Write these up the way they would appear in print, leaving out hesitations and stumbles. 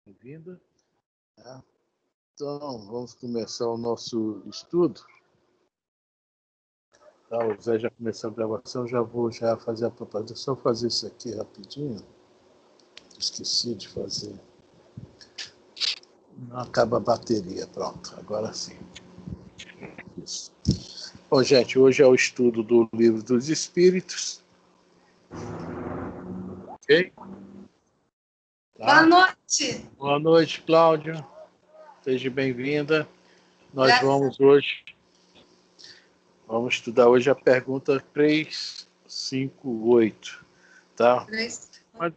Bem-vinda. Então, vamos começar o nosso estudo. Tá, o Zé já começou a gravação, já vou fazer a propaganda. Só fazer isso aqui rapidinho. Esqueci de fazer. Não acaba a bateria, pronto, agora sim. Isso. Bom, gente, hoje é o estudo do Livro dos Espíritos. Ok? Tá? Boa noite. Boa noite, Cláudia. Seja bem-vinda. Nós vamos estudar hoje a pergunta 358, tá? Mas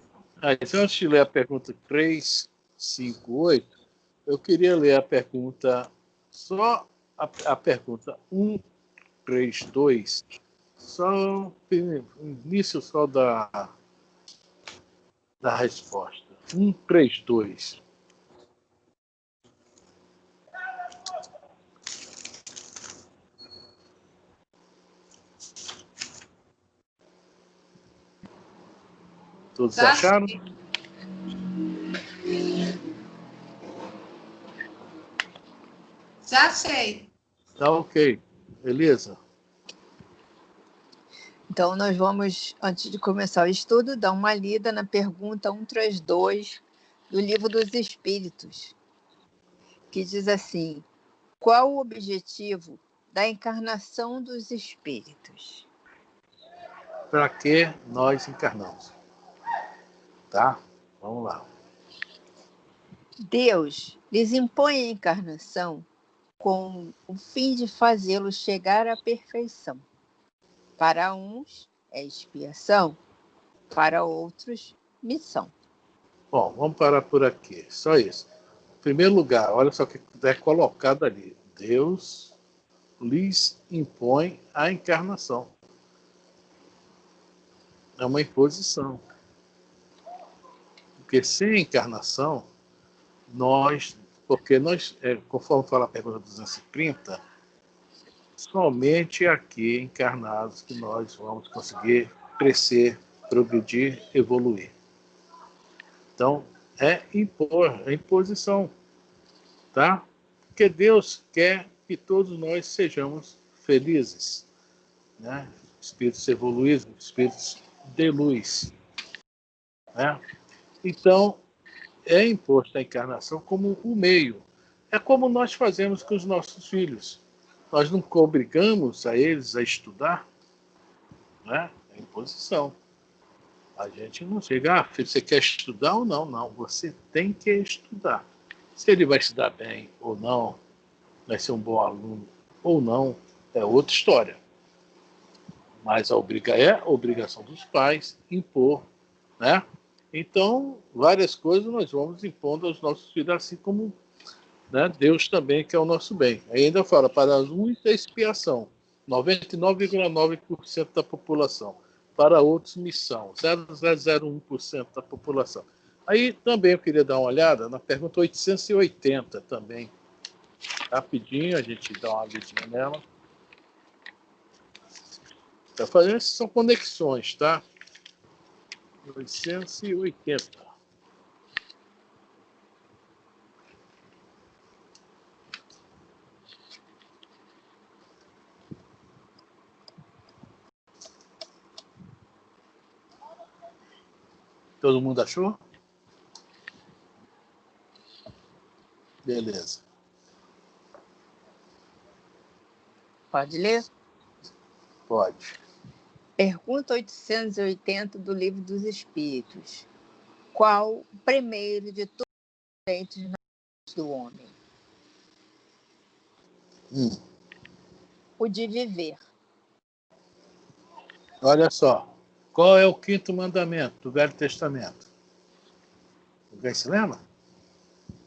antes de ler a pergunta 358, eu queria ler a pergunta, só a pergunta 132, só início só da resposta. 132. Todos acharam? Já achei. Tá ok. Beleza? Então, nós vamos, antes de começar o estudo, dar uma lida na pergunta 132 do Livro dos Espíritos, que diz assim: qual o objetivo da encarnação dos espíritos? Para que nós encarnamos? Tá? Vamos lá. Deus lhes impõe a encarnação com o fim de fazê-los chegar à perfeição. Para uns é expiação, para outros, missão. Bom, vamos parar por aqui. Só isso. Em primeiro lugar, olha só o que é colocado ali. Deus lhes impõe a encarnação. É uma imposição. Porque sem encarnação, conforme fala a pergunta 230, somente aqui encarnados que nós vamos conseguir crescer, progredir, evoluir. Então, é imposição, tá? Porque Deus quer que todos nós sejamos felizes, né? Espíritos evoluídos, espíritos de luz, né? Então, é imposto a encarnação como um meio. É como nós fazemos com os nossos filhos. Nós não obrigamos a eles a estudar, né? É imposição. A gente não chega, filho, você quer estudar ou não? Não, você tem que estudar. Se ele vai se dar bem ou não, vai ser um bom aluno ou não, é outra história. Mas é a obrigação dos pais impor, né? Então, várias coisas nós vamos impondo aos nossos filhos, assim como, né, Deus também quer o nosso bem. Aí ainda fala, para uns é expiação, 99,9% da população. Para outros, missão, 0,001% da população. Aí também eu queria dar uma olhada na pergunta 880 também. Rapidinho, a gente dá uma lidinha nela. Tá fazendo, são conexões, tá? 880. Todo mundo achou? Beleza. Pode ler? Pode. Pergunta 880 do Livro dos Espíritos. Qual o primeiro de todos os direitos do homem? O de viver. Olha só. Qual é o quinto mandamento do Velho Testamento? Alguém se lembra?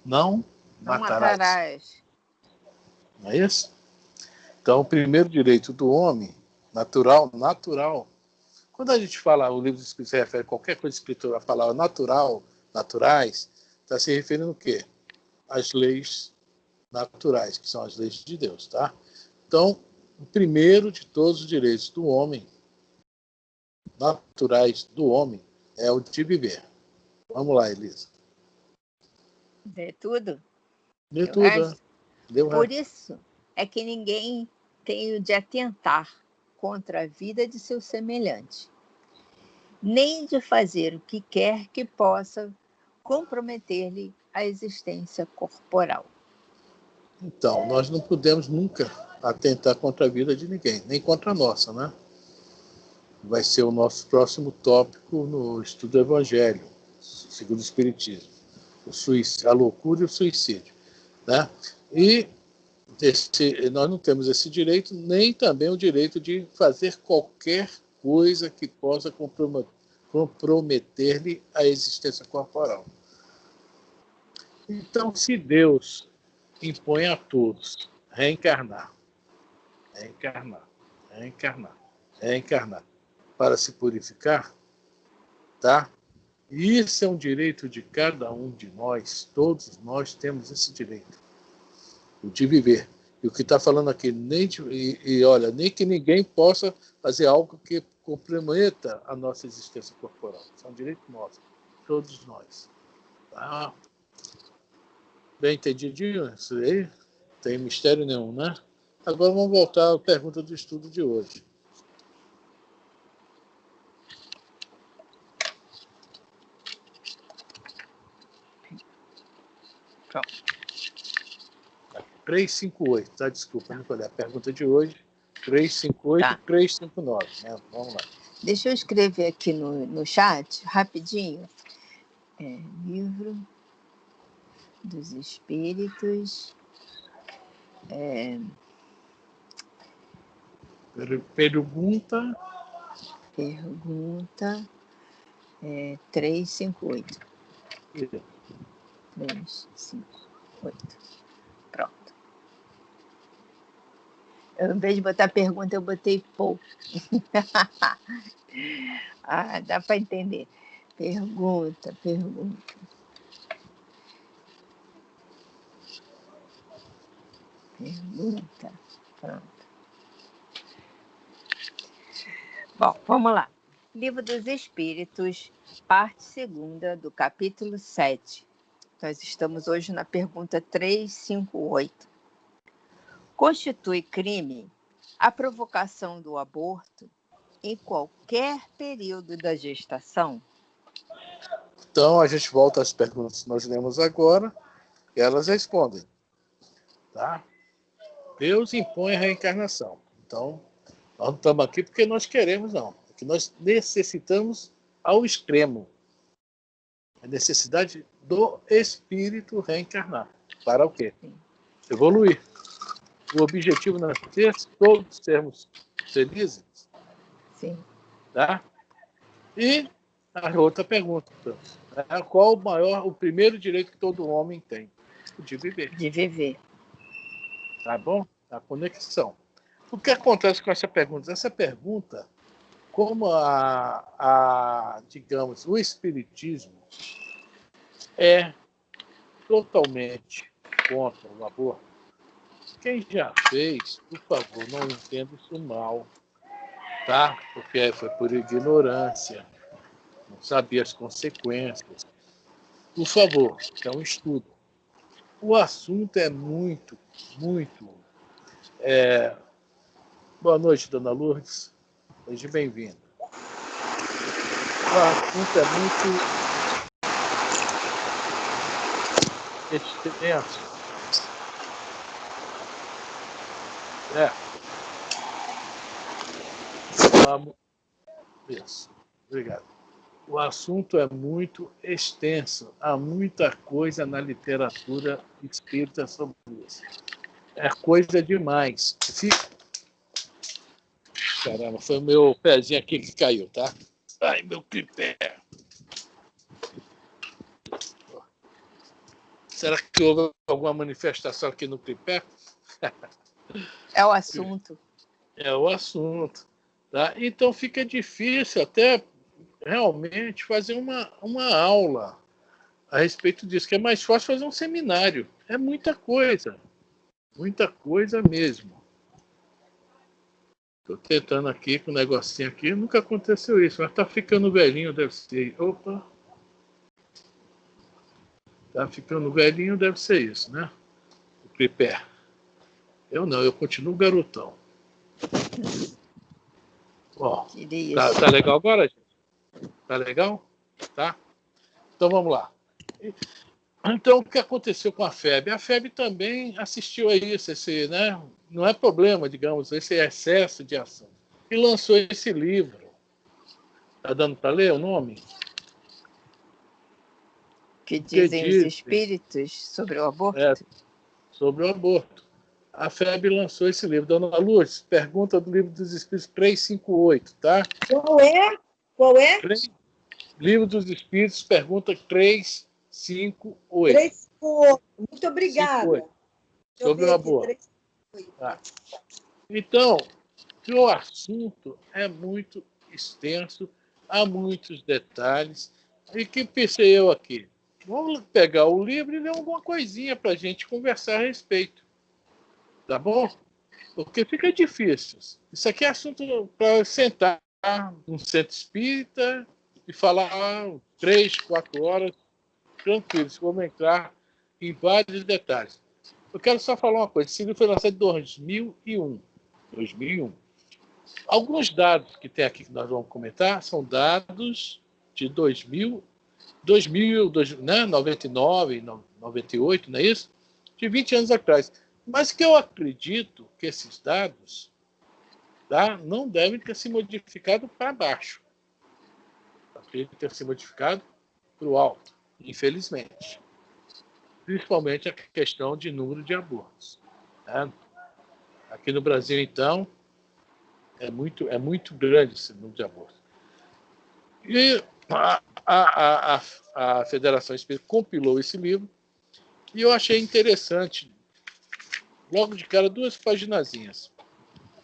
Não matarás. Não é isso? Então, o primeiro direito do homem, natural. Quando a gente fala, o livro dos Espíritos se refere a qualquer coisa espiritual, a palavra natural, naturais, está se referindo o quê? Às leis naturais, que são as leis de Deus, tá? Então, o primeiro de todos os direitos do homem, naturais do homem, é o de viver. Vamos lá, Elisa. Vê tudo? Deu O tudo, resto? Deu Por resto. isso é que ninguém tem o de atentar contra a vida de seu semelhante, nem de fazer o que quer que possa comprometer-lhe a existência corporal. Então, nós não podemos nunca atentar contra a vida de ninguém, nem contra a nossa, né? Vai ser o nosso próximo tópico no estudo do Evangelho, segundo o Espiritismo. A loucura e o suicídio. Né? E nós não temos esse direito, nem também o direito de fazer qualquer coisa que possa comprometer-lhe a existência corporal. Então, se Deus impõe a todos reencarnar, para se purificar, tá? Isso é um direito de cada um de nós, todos nós temos esse direito, o de viver. E o que está falando aqui, olha, nem que ninguém possa fazer algo que comprometa a nossa existência corporal. Isso é um direito nosso, todos nós. Tá? Bem entendidinho isso aí? Não tem mistério nenhum, né? Agora vamos voltar à pergunta do estudo de hoje. Pronto. 358, tá? Desculpa, não falei. A pergunta de hoje, 358 Tá. e 359, né? Vamos lá. Deixa eu escrever aqui no chat, rapidinho. Livro dos Espíritos. Pergunta 358. 358. Pronto. Em vez de botar pergunta, eu botei pou. Dá para entender. Pergunta. Pronto. Bom, vamos lá. Livro dos Espíritos, parte 2ª, do capítulo 7. Nós estamos hoje na pergunta 358. Constitui crime a provocação do aborto em qualquer período da gestação? Então, a gente volta às perguntas que nós lemos agora e elas respondem. Tá? Deus impõe a reencarnação. Então, nós não estamos aqui porque nós queremos, não. Porque nós necessitamos ao extremo. A necessidade do espírito reencarnar. Para o quê? Evoluir. O objetivo não é todos sermos felizes? Sim. Tá? E a outra pergunta. Qual o primeiro direito que todo homem tem? O de viver. De viver. Tá bom? A conexão. O que acontece com essa pergunta? Essa pergunta, como digamos, o espiritismo é totalmente contra o aborto, quem já fez, por favor, não entenda isso mal, tá? Porque foi por ignorância, não sabia as consequências. Por favor, é um estudo. O assunto é muito. Boa noite, dona Lourdes. Seja bem-vinda. O assunto é muito extenso. Isso. Obrigado. O assunto é muito extenso. Há muita coisa na literatura espírita sobre isso. É coisa demais. Caramba, foi o meu pezinho aqui que caiu, tá? Ai, meu tripé. Será que houve alguma manifestação aqui no tripé? É o assunto. É o assunto. Tá? Então fica difícil até realmente fazer uma aula a respeito disso, que é mais fácil fazer um seminário. É muita coisa mesmo. Estou tentando aqui com o negocinho aqui, nunca aconteceu isso, mas está ficando velhinho, deve ser. Opa! Tá ficando velhinho, deve ser isso, né? O tripé. Eu não, eu continuo garotão. Ó, tá legal agora, gente? Tá legal? Tá? Então vamos lá. Então, o que aconteceu com a FEB? A FEB também assistiu a isso, né? Não é problema, digamos, esse excesso de ação. E lançou esse livro. Está dando para ler o nome? Que dizem os espíritos sobre o aborto? Sobre o aborto. A FEB lançou esse livro. Dona Luz, pergunta do Livro dos Espíritos 358, tá? Qual é? Qual é? Livro dos Espíritos, pergunta 358. 358. Muito obrigada. Sobre o aborto. Tá. Então, o assunto é muito extenso, há muitos detalhes. E o que pensei eu aqui? Vamos pegar o livro e ler alguma coisinha para a gente conversar a respeito. Tá bom? Porque fica difícil. Isso aqui é assunto para sentar num centro espírita e falar 3, 4 horas tranquilos. Vamos entrar em vários detalhes. Eu quero só falar uma coisa. Esse livro foi lançado em 2001. Alguns dados que tem aqui que nós vamos comentar são dados de 2000, né? 99, 98, não é isso? De 20 anos atrás. Mas que eu acredito que esses dados, tá, não devem ter se modificado para baixo. Acredito ter se modificado para o alto, infelizmente. Principalmente a questão de número de abortos. Né? Aqui no Brasil, então, é muito grande esse número de abortos. E a Federação Espírita compilou esse livro e eu achei interessante, logo de cara, 2 paginazinhas.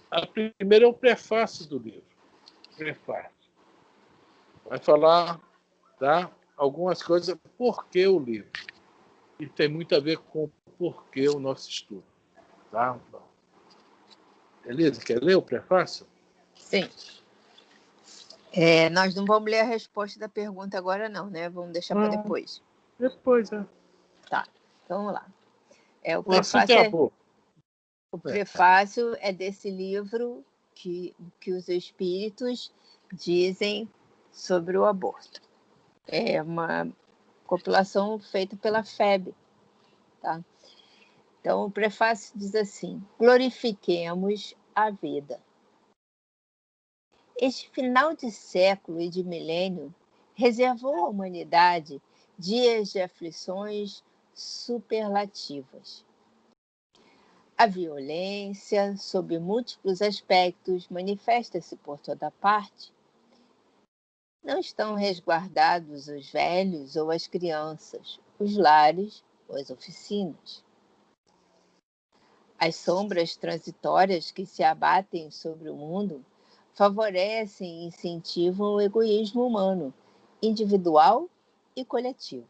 A primeira é o prefácio do livro. Prefácio. Vai falar, tá, algumas coisas, por que o livro. E tem muito a ver com o porquê o nosso estudo. Tá? Beleza? Quer ler o prefácio? Sim. Nós não vamos ler a resposta da pergunta agora, não, né? Vamos deixar para depois. Depois, é. Tá, então vamos lá. O prefácio é desse livro que os espíritos dizem sobre o aborto. É uma compilação feita pela FEB. Tá? Então, o prefácio diz assim: glorifiquemos a vida. Este final de século e de milênio reservou à humanidade dias de aflições superlativas. A violência, sob múltiplos aspectos, manifesta-se por toda parte. Não estão resguardados os velhos ou as crianças, os lares ou as oficinas. As sombras transitórias que se abatem sobre o mundo favorecem e incentivam o egoísmo humano, individual e coletivo.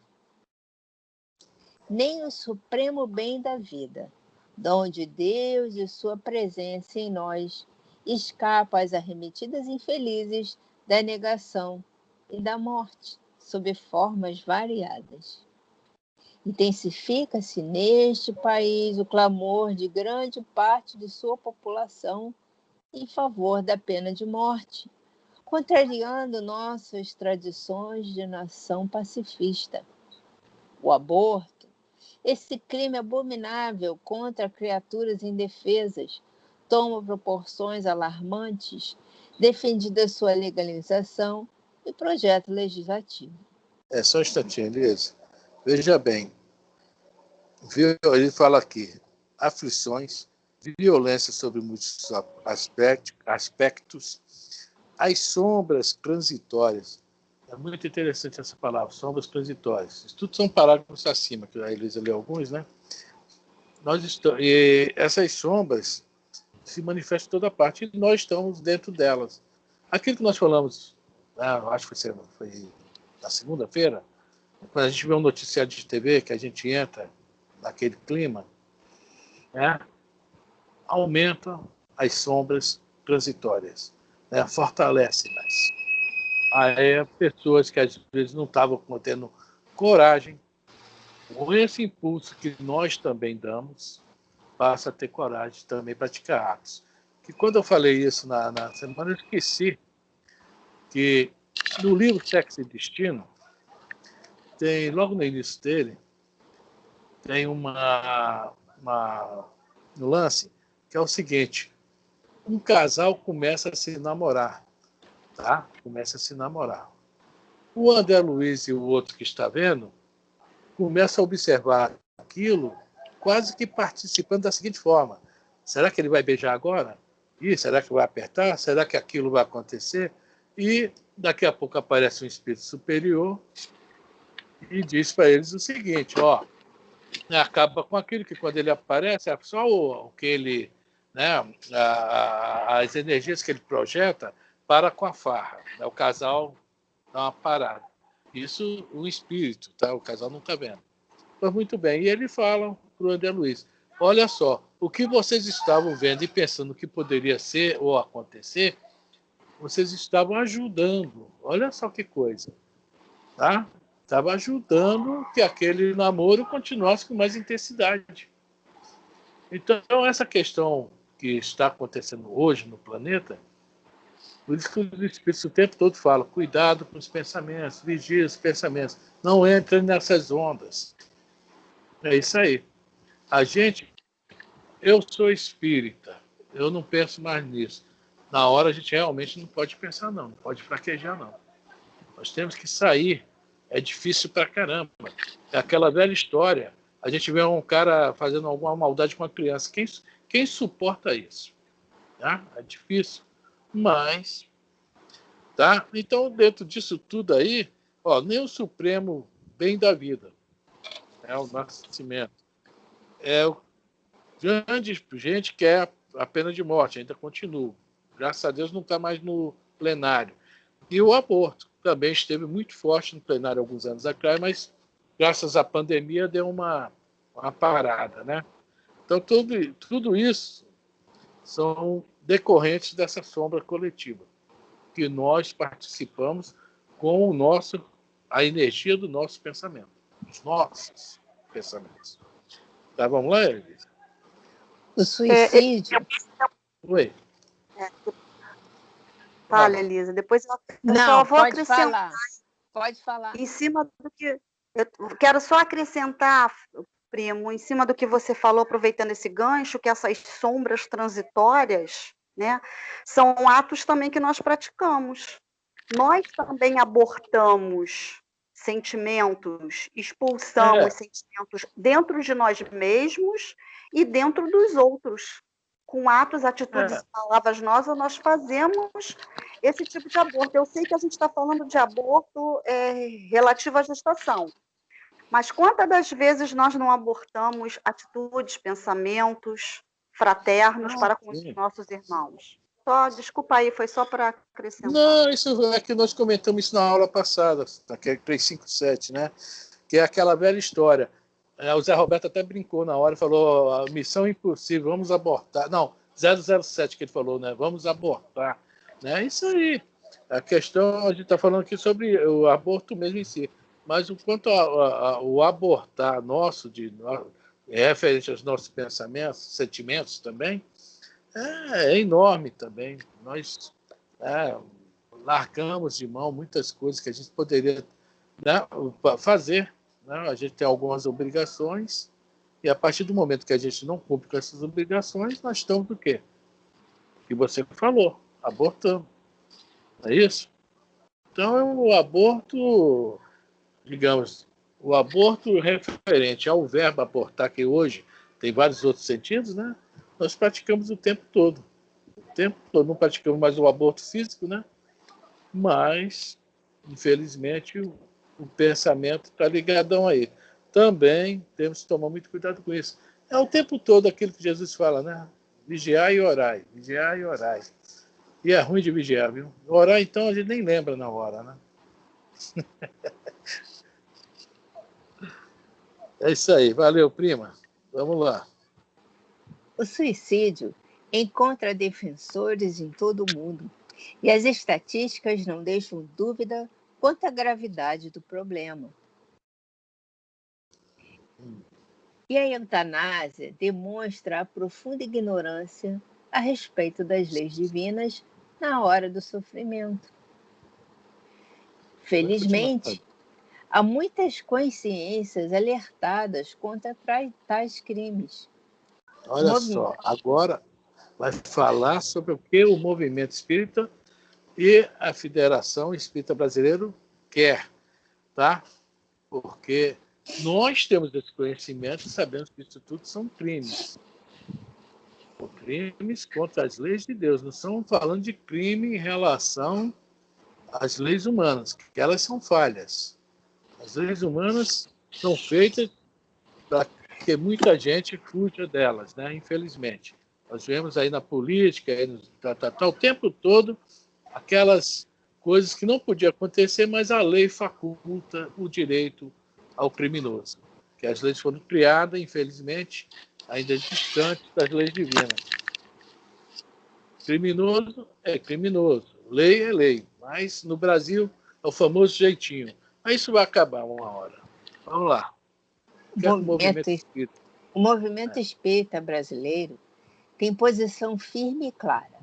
Nem o supremo bem da vida, dom de Deus e sua presença em nós, escapa às arremetidas infelizes da negação e da morte, sob formas variadas. Intensifica-se neste país o clamor de grande parte de sua população em favor da pena de morte, contrariando nossas tradições de nação pacifista. O aborto, esse crime abominável contra criaturas indefesas, toma proporções alarmantes, defendida sua legalização e projeto legislativo. Só um instantinho, Elisa. Veja bem, ele fala aqui, aflições, violência sobre muitos aspectos, as sombras transitórias. É muito interessante essa palavra, sombras transitórias. Isso tudo são parágrafos acima, que a Elisa leu alguns, né? E essas sombras se manifestam em toda parte e nós estamos dentro delas. Aquilo que nós falamos, acho que foi na segunda-feira, quando a gente vê um noticiário de TV, que a gente entra naquele clima, né, aumenta as sombras transitórias, né, fortalece-nas. Aí pessoas que às vezes não estavam tendo coragem, Com esse impulso que nós também damos, passa a ter coragem de também praticar atos. Que quando eu falei isso na semana, eu esqueci que no livro Sexo e Destino, tem, logo no início dele, tem um lance que é o seguinte: um casal começa a se namorar, tá? Começa a se namorar. O André Luiz e o outro que está vendo começa a observar aquilo quase que participando da seguinte forma: será que ele vai beijar agora? Ih, será que vai apertar? Será que aquilo vai acontecer? E daqui a pouco aparece um espírito superior e diz para eles o seguinte: ó, acaba com aquilo que quando ele aparece é só o que ele, né, as energias que ele projeta para com a farra, né? O casal dá uma parada. Isso o espírito, tá? O casal não está vendo. Mas muito bem. E ele fala para o André Luiz: olha só, o que vocês estavam vendo e pensando que poderia ser ou acontecer, vocês estavam ajudando. Olha só que coisa, tá? Estava ajudando que aquele namoro continuasse com mais intensidade. Então, essa questão que está acontecendo hoje no planeta, por isso que os espíritos o tempo todo falam: cuidado com os pensamentos, vigie os pensamentos, não entre nessas ondas. É isso aí. A gente, eu sou espírita, eu não penso mais nisso. Na hora a gente realmente não pode pensar não pode fraquejar não. Nós temos que sair. É difícil pra caramba. É aquela velha história. A gente vê um cara fazendo alguma maldade com uma criança. Quem suporta isso? Tá? É difícil. Mas, tá? Então, dentro disso tudo aí, ó, nem o Supremo bem da vida, é o nascimento. É o grande gente quer a pena de morte, ainda continua. Graças a Deus não está mais no plenário. E o aborto também esteve muito forte no plenário alguns anos atrás, mas graças à pandemia deu uma parada, né? Então tudo isso são decorrentes dessa sombra coletiva que nós participamos com a energia do nosso pensamento, dos nossos pensamentos. Tá, vamos lá, Elisa? O suicídio. Oi. Fala, Elisa. Depois eu Não, só vou pode acrescentar. falar. Pode falar. Em cima do que. Eu quero só acrescentar, primo, em cima do que você falou, aproveitando esse gancho, que essas sombras transitórias, né, são atos também que nós praticamos. Nós também abortamos sentimentos, expulsamos sentimentos dentro de nós mesmos e dentro dos outros. Com atos, atitudes e palavras nós fazemos esse tipo de aborto. Eu sei que a gente está falando de aborto relativo à gestação, mas quantas das vezes nós não abortamos atitudes, pensamentos fraternos para com os nossos irmãos? Só, desculpa aí, foi só para acrescentar. Não, isso é que nós comentamos isso na aula passada, naquele 357, né? Que é aquela velha história. O Zé Roberto até brincou na hora e falou: a missão impossível, vamos abortar. Não, 007 que ele falou, né? Vamos abortar. Né? Isso aí. A questão, a gente está falando aqui sobre o aborto mesmo em si. Mas o quanto o abortar nosso, referente aos nossos pensamentos, sentimentos também, é enorme também. Nós largamos de mão muitas coisas que a gente poderia, né, fazer. Né? A gente tem algumas obrigações e a partir do momento que a gente não cumpre com essas obrigações, nós estamos do quê? O que você falou, abortando. Não é isso? Então, o aborto, digamos, o aborto referente ao verbo abortar, que hoje tem vários outros sentidos, né? Nós praticamos o tempo todo. O tempo todo. Não praticamos mais o aborto físico, né? Mas, infelizmente, o pensamento está ligadão aí. Também temos que tomar muito cuidado com isso. É o tempo todo aquilo que Jesus fala, né? Vigiai e orai, vigiai e orai. E é ruim de vigiar, viu? Orar, então, a gente nem lembra na hora, né? É isso aí. Valeu, prima. Vamos lá. O suicídio encontra defensores em todo o mundo e as estatísticas não deixam dúvida quanto à gravidade do problema. E a eutanásia demonstra a profunda ignorância a respeito das leis divinas na hora do sofrimento. Felizmente, há muitas consciências alertadas contra tais crimes. Olha só, agora vai falar sobre o que o movimento espírita e a Federação Espírita Brasileira quer, tá? Porque nós temos esse conhecimento e sabemos que isso tudo são crimes. Crimes contra as leis de Deus. Não estamos falando de crime em relação às leis humanas, que elas são falhas. As leis humanas são feitas para que muita gente fuja delas, né? Infelizmente. Nós vemos aí na política, aí o tempo todo, aquelas coisas que não podiam acontecer, mas a lei faculta o direito ao criminoso. Que as leis foram criadas, infelizmente, ainda distantes das leis divinas. Criminoso é criminoso, lei é lei, mas no Brasil é o famoso jeitinho. Mas isso vai acabar uma hora. Vamos lá. O movimento espírita brasileiro tem posição firme e clara,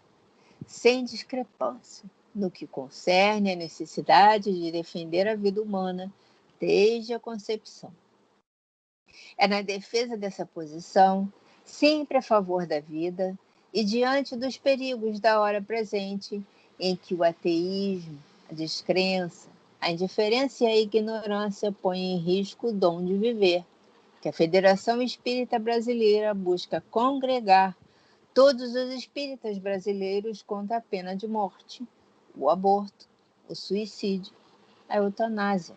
sem discrepância, no que concerne a necessidade de defender a vida humana desde a concepção. É na defesa dessa posição, sempre a favor da vida e diante dos perigos da hora presente, em que o ateísmo, a descrença, a indiferença e a ignorância põem em risco o dom de viver, que a Federação Espírita Brasileira busca congregar todos os espíritas brasileiros contra a pena de morte, o aborto, o suicídio, a eutanásia.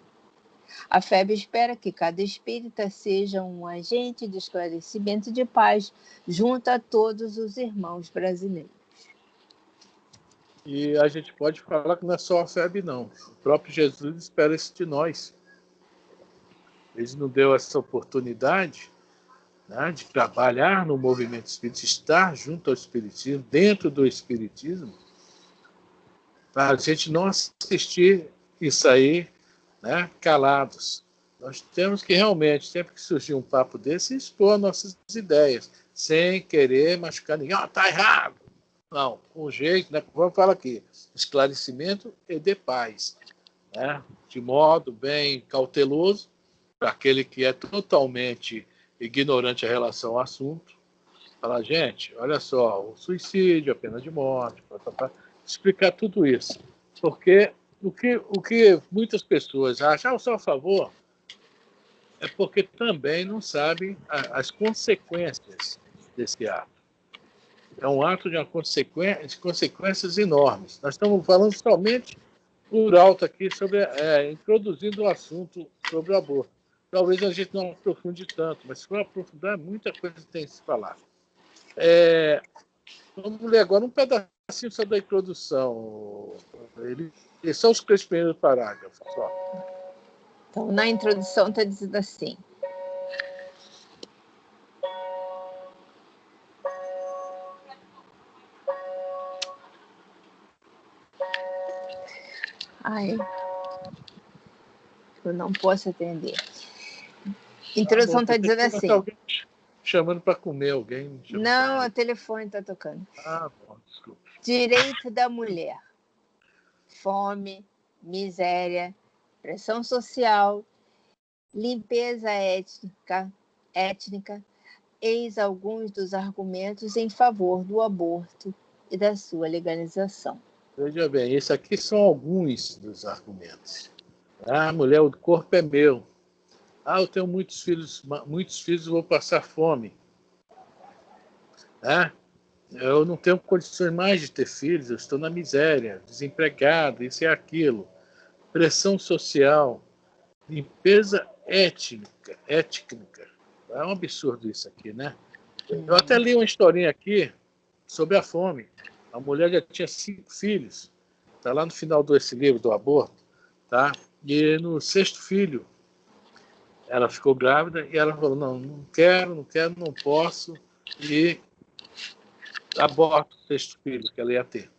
A FEB espera que cada espírita seja um agente de esclarecimento e de paz junto a todos os irmãos brasileiros. E a gente pode falar que não é só a FEB, não. O próprio Jesus espera isso de nós. Ele nos deu essa oportunidade, né, de trabalhar no movimento espírita, estar junto ao espiritismo, dentro do espiritismo, para a gente não assistir isso aí, né, calados. Nós temos que realmente, sempre que surgir um papo desse, expor nossas ideias, sem querer machucar ninguém. Tá errado! Não, com jeito, né? Vamos falar aqui, esclarecimento e de paz, né? De modo bem cauteloso, para aquele que é totalmente ignorante em relação ao assunto. Falar, gente, olha só, o suicídio, a pena de morte, explicar tudo isso. Porque o que muitas pessoas acham, eu sou a favor, é porque também não sabem as consequências desse ato. É um ato de consequências enormes. Nós estamos falando somente por alto aqui, introduzindo o assunto sobre o aborto. Talvez a gente não aprofunde tanto, mas se for aprofundar, muita coisa tem que se falar. Vamos ler agora um pedacinho só da introdução. São os 3 primeiros parágrafos. Só. Então, na introdução está dizendo assim: eu não posso atender. Introdução está dizendo assim. Alguém chamando para comer, alguém. Não, o telefone está tocando. Bom, desculpa. Direito da mulher. Fome, miséria, pressão social, limpeza étnica, eis alguns dos argumentos em favor do aborto e da sua legalização. Veja bem, esses aqui são alguns dos argumentos. Mulher, o corpo é meu. Eu tenho muitos filhos, vou passar fome. Eu não tenho condições mais de ter filhos, eu estou na miséria, desempregado, isso e aquilo. Pressão social, limpeza étnica. É um absurdo isso aqui, né? Eu até li uma historinha aqui sobre a fome. A mulher já tinha 5 filhos. Está lá no final desse livro do aborto. Tá? E no 6º filho, ela ficou grávida e ela falou, não quero, não posso. E aborta o 6º filho que ela ia ter.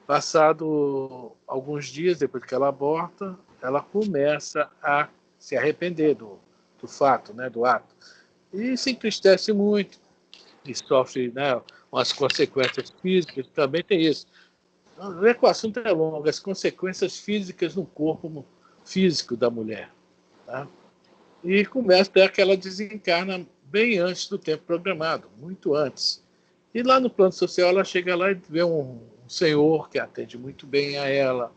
Passado alguns dias, depois que ela aborta, ela começa a se arrepender do do fato, né, do ato. E se entristece muito, e sofre, né, umas consequências físicas, também tem isso. Não é que o assunto é longo, as consequências físicas no corpo físico da mulher. Tá? E começa até que ela desencarna bem antes do tempo programado, muito antes. E lá no plano social ela chega lá e vê um senhor que atende muito bem a ela,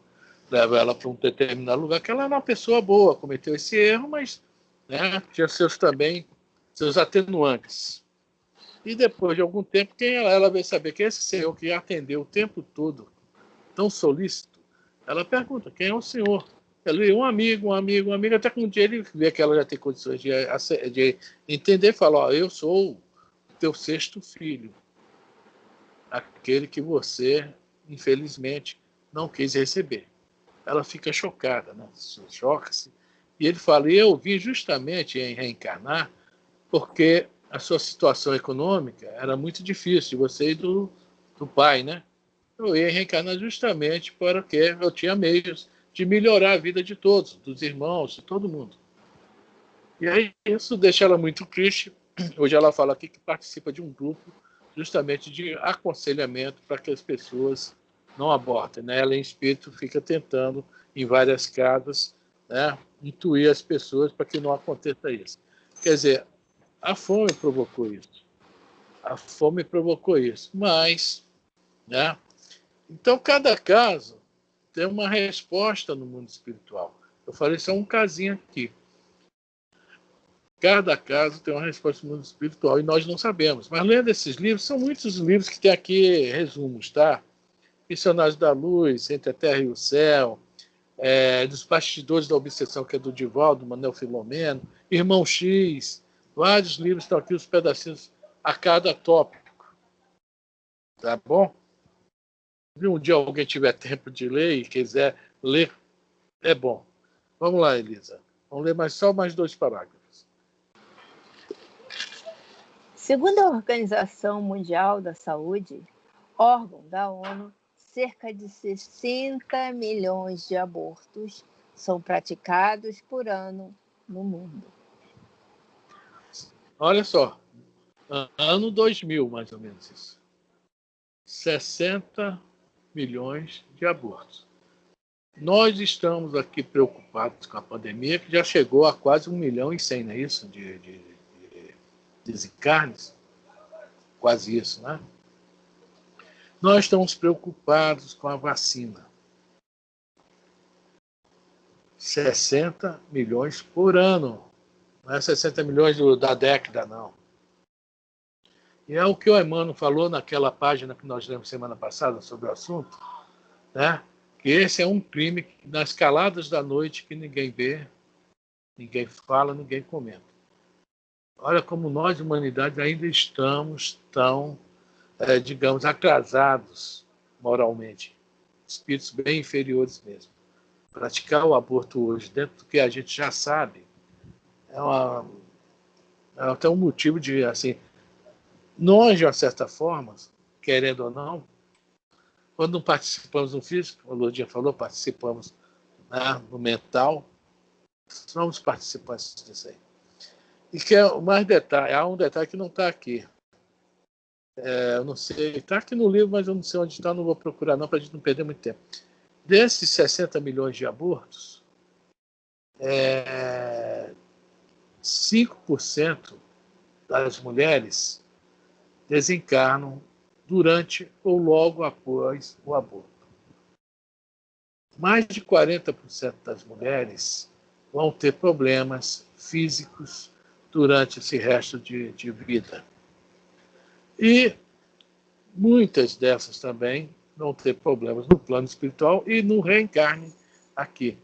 leva ela para um determinado lugar, que ela era uma pessoa boa, cometeu esse erro, mas, né, tinha seus atenuantes. E depois de algum tempo, ela vai saber que esse senhor que atendeu o tempo todo, tão solícito, ela pergunta, quem é o senhor? Ele, um amigo, até que um dia ele vê que ela já tem condições de entender e fala, ó, eu sou o teu sexto filho, aquele que você, infelizmente, não quis receber. Ela fica chocada, né? Choca-se. E ele fala, eu vim justamente em reencarnar porque a sua situação econômica era muito difícil, de você e do pai, né? Eu ia reencarnar justamente porque eu tinha meios de melhorar a vida de todos, dos irmãos, de todo mundo. E aí isso deixa ela muito triste. Hoje ela fala aqui que participa de um grupo justamente de aconselhamento para que as pessoas não abortem, né? Ela em espírito fica tentando em várias casas, né, intuir as pessoas para que não aconteça isso. Quer dizer, a fome provocou isso. A fome provocou isso. Mas, né? Então, cada caso tem uma resposta no mundo espiritual. Eu falei só um casinho aqui. Cada caso tem uma resposta no mundo espiritual e nós não sabemos. Mas lendo esses livros, são muitos os livros que tem aqui resumos, tá? Missionários da Luz, Entre a Terra e o Céu, dos Bastidores da Obsessão, que é do Divaldo, Manuel Filomeno, Irmão X, vários livros estão aqui, os pedacinhos a cada tópico. Tá bom? Se um dia alguém tiver tempo de ler e quiser ler, é bom. Vamos lá, Elisa. Vamos ler só mais 2 parágrafos. Segundo a Organização Mundial da Saúde, órgão da ONU, cerca de 60 milhões de abortos são praticados por ano no mundo. Olha só, ano 2000, mais ou menos isso. 60 milhões de abortos. Nós estamos aqui preocupados com a pandemia, que já chegou a quase 1,1 milhão, não é isso? De desencarnes. Quase isso, né? Nós estamos preocupados com a vacina. 60 milhões por ano. Não é 60 milhões da década, não. E é o que o Emmanuel falou naquela página que nós lemos semana passada sobre o assunto, né? Que esse é um crime nas caladas da noite que ninguém vê, ninguém fala, ninguém comenta. Olha como nós, humanidade, ainda estamos tão, digamos, atrasados moralmente. Espíritos bem inferiores mesmo. Praticar o aborto hoje, dentro do que a gente já sabe, é até um motivo de, assim, nós, de uma certa forma, querendo ou não, quando não participamos no físico, a Lourdinha falou, participamos, né, no mental, somos participantes disso aí. E que é mais detalhe, há um detalhe que não está aqui. Eu não sei, está aqui no livro, mas eu não sei onde está, não vou procurar não, para a gente não perder muito tempo. Desses 60 milhões de abortos, 5% das mulheres desencarnam durante ou logo após o aborto. Mais de 40% das mulheres vão ter problemas físicos durante esse resto de vida. E muitas dessas também vão ter problemas no plano espiritual e no reencarne aqui.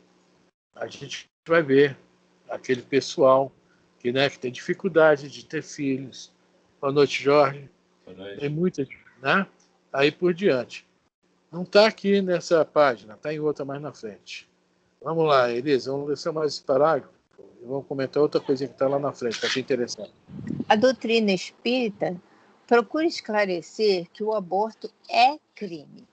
A gente vai ver aquele pessoal que, né, que tem dificuldade de ter filhos. Boa noite, Jorge. Boa noite. Tem muitas, né? Aí por diante. Não está aqui nessa página, está em outra mais na frente. Vamos lá, Elisa, vamos ler só mais esse parágrafo e vamos comentar outra coisinha que está lá na frente, que achei interessante. A doutrina espírita procura esclarecer que o aborto é crime,